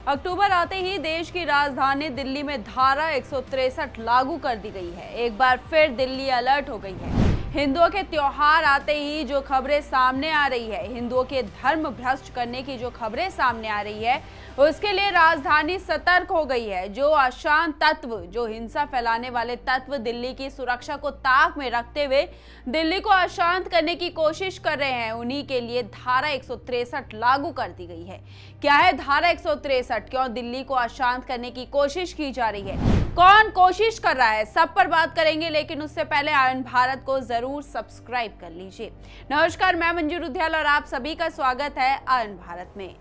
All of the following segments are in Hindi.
अक्टूबर आते ही देश की राजधानी दिल्ली में धारा 163 लागू कर दी गई है। एक बार फिर दिल्ली अलर्ट हो गई है। हिंदुओं के त्योहार आते ही जो खबरें सामने आ रही है, हिंदुओं के धर्म भ्रष्ट करने की जो खबरें सामने आ रही है, उसके लिए राजधानी सतर्क हो गई है। जो अशांत तत्व, जो हिंसा फैलाने वाले तत्व दिल्ली की सुरक्षा को ताक में रखते हुए दिल्ली को अशांत करने की कोशिश कर रहे हैं, उन्हीं के लिए धारा 163 लागू कर दी गई है। क्या है धारा 163? क्यों दिल्ली को अशांत करने की कोशिश की जा रही है? कौन कोशिश कर रहा है? सब पर बात करेंगे, लेकिन उससे पहले आयन भारत को जरूर सब्सक्राइब कर लीजिए। नमस्कार, मैं मंजू रुधियाल और आप सभी का स्वागत है आयन भारत में।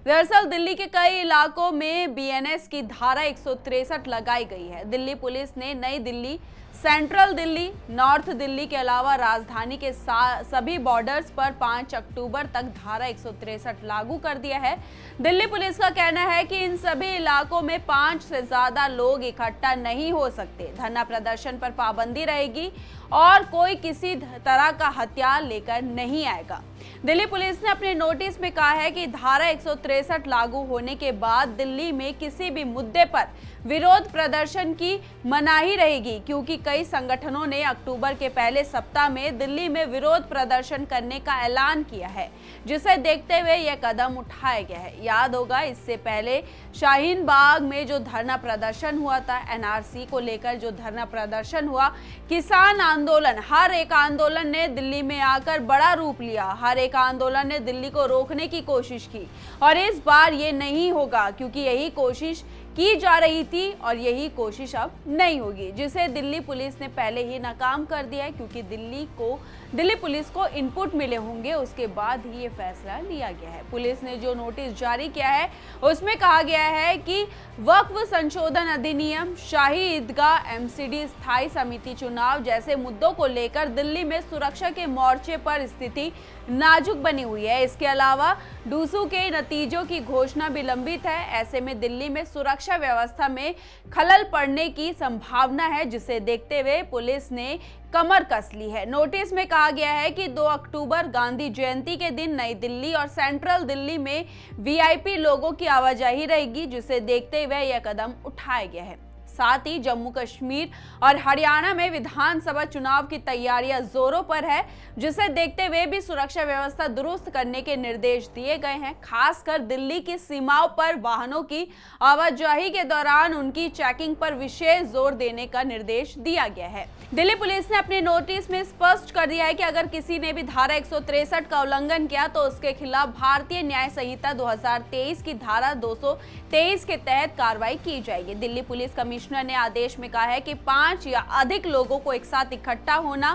दरअसल दिल्ली के कई इलाकों में बीएनएस की धारा 163 लगाई गई है। दिल्ली पुलिस ने नई दिल्ली, सेंट्रल दिल्ली, नॉर्थ दिल्ली के अलावा राजधानी के सभी बॉर्डर्स पर 5 अक्टूबर तक धारा 163 लागू कर दिया है। दिल्ली पुलिस का कहना है कि इन सभी इलाकों में 5 से ज्यादा लोग इकट्ठा नहीं हो सकते, धरना प्रदर्शन पर पाबंदी रहेगी और कोई किसी तरह का हथियार लेकर नहीं आएगा। दिल्ली पुलिस ने अपने नोटिस में कहा है कि धारा 163 लागू होने के बाद दिल्ली में किसी भी मुद्दे पर विरोध प्रदर्शन की मनाही रहेगी, क्योंकि कई संगठनों ने अक्टूबर के पहले सप्ताह में दिल्ली में विरोध प्रदर्शन करने का ऐलान किया है, जिसे देखते हुए यह कदम उठाया गया है। याद होगा, इससे पहले शाहीन बाग में जो धरना प्रदर्शन हुआ था, एनआरसी को लेकर जो धरना प्रदर्शन हुआ, किसान आंदोलन, हर एक आंदोलन ने दिल्ली में आकर बड़ा रूप लिया। हर एक आंदोलन ने दिल्ली को रोकने की कोशिश की और इस बार ये नहीं होगा, क्योंकि यही कोशिश की जा रही थी और यही कोशिश अब नहीं होगी, जिसे दिल्ली पुलिस ने पहले ही नाकाम कर दिया है, क्योंकि दिल्ली पुलिस को इनपुट मिले होंगे, उसके बाद ही ये फैसला लिया गया है। पुलिस ने जो नोटिस जारी किया है उसमें कहा गया है कि वक्फ संशोधन अधिनियम, शाही ईदगाह, एमसीडी स्थायी समिति चुनाव जैसे मुद्दों को लेकर दिल्ली में सुरक्षा के मोर्चे पर स्थिति नाजुक बनी हुई है। इसके अलावा डूसू के नतीजों की घोषणा विलंबित है। ऐसे में दिल्ली में सुरक्षा व्यवस्था में खलल पड़ने की संभावना है, जिसे देखते हुए पुलिस ने कमर कस ली है। नोटिस में कहा गया है कि 2 अक्टूबर गांधी जयंती के दिन नई दिल्ली और सेंट्रल दिल्ली में वीआईपी लोगों की आवाजाही रहेगी, जिसे देखते हुए यह कदम उठाया गया है। साथ ही जम्मू कश्मीर और हरियाणा में विधानसभा चुनाव की तैयारियां जोरों पर है, जिसे देखते हुए भी सुरक्षा व्यवस्था दुरुस्त करने के निर्देश दिए गए हैं। खासकर दिल्ली की सीमाओं पर वाहनों की आवाजाही के दौरान उनकी चेकिंग पर विशेष जोर देने का निर्देश दिया गया है। दिल्ली पुलिस ने अपने नोटिस में स्पष्ट कर दिया है कि अगर किसी ने भी धारा 163 का उल्लंघन किया तो उसके खिलाफ भारतीय न्याय संहिता 2023 की धारा 223 के तहत कार्रवाई की जाएगी। दिल्ली पुलिस कमिश्नर ने आदेश में कहा है कि 5 या अधिक लोगों को एक साथ इकट्ठा होना,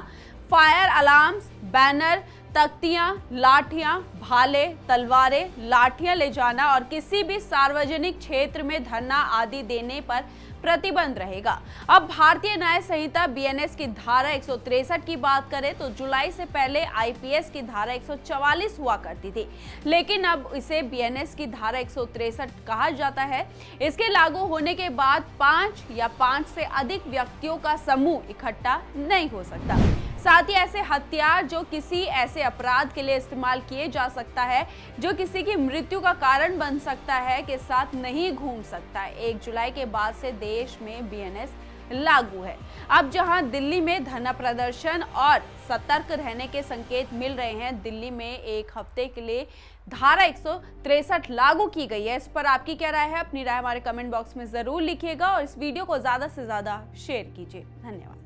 फायर अलार्म्स, बैनर, तख्तियां, लाठियां, भाले, तलवारें, लाठियां ले जाना और किसी भी सार्वजनिक क्षेत्र में धरना आदि देने पर प्रतिबंध रहेगा। अब भारतीय न्याय संहिता बीएनएस की धारा 163 की बात करें तो जुलाई से पहले आईपीएस की धारा 144 हुआ करती थी, लेकिन अब इसे बीएनएस की धारा 163 कहा जाता है। इसके लागू होने के बाद 5 या 5 से अधिक व्यक्तियों का समूह इकट्ठा नहीं हो सकता। साथ ही ऐसे हथियार जो किसी ऐसे अपराध के लिए इस्तेमाल किए जा सकता है जो किसी की मृत्यु का कारण बन सकता है, के साथ नहीं घूम सकता है। 1 जुलाई के बाद से देश में बीएनएस लागू है। अब जहां दिल्ली में धरना प्रदर्शन और सतर्क रहने के संकेत मिल रहे हैं, दिल्ली में एक हफ्ते के लिए धारा 163 लागू की गई है। इस पर आपकी क्या राय है? अपनी राय हमारे कमेंट बॉक्स में जरूर लिखिएगा और इस वीडियो को ज्यादा से ज्यादा शेयर कीजिए। धन्यवाद।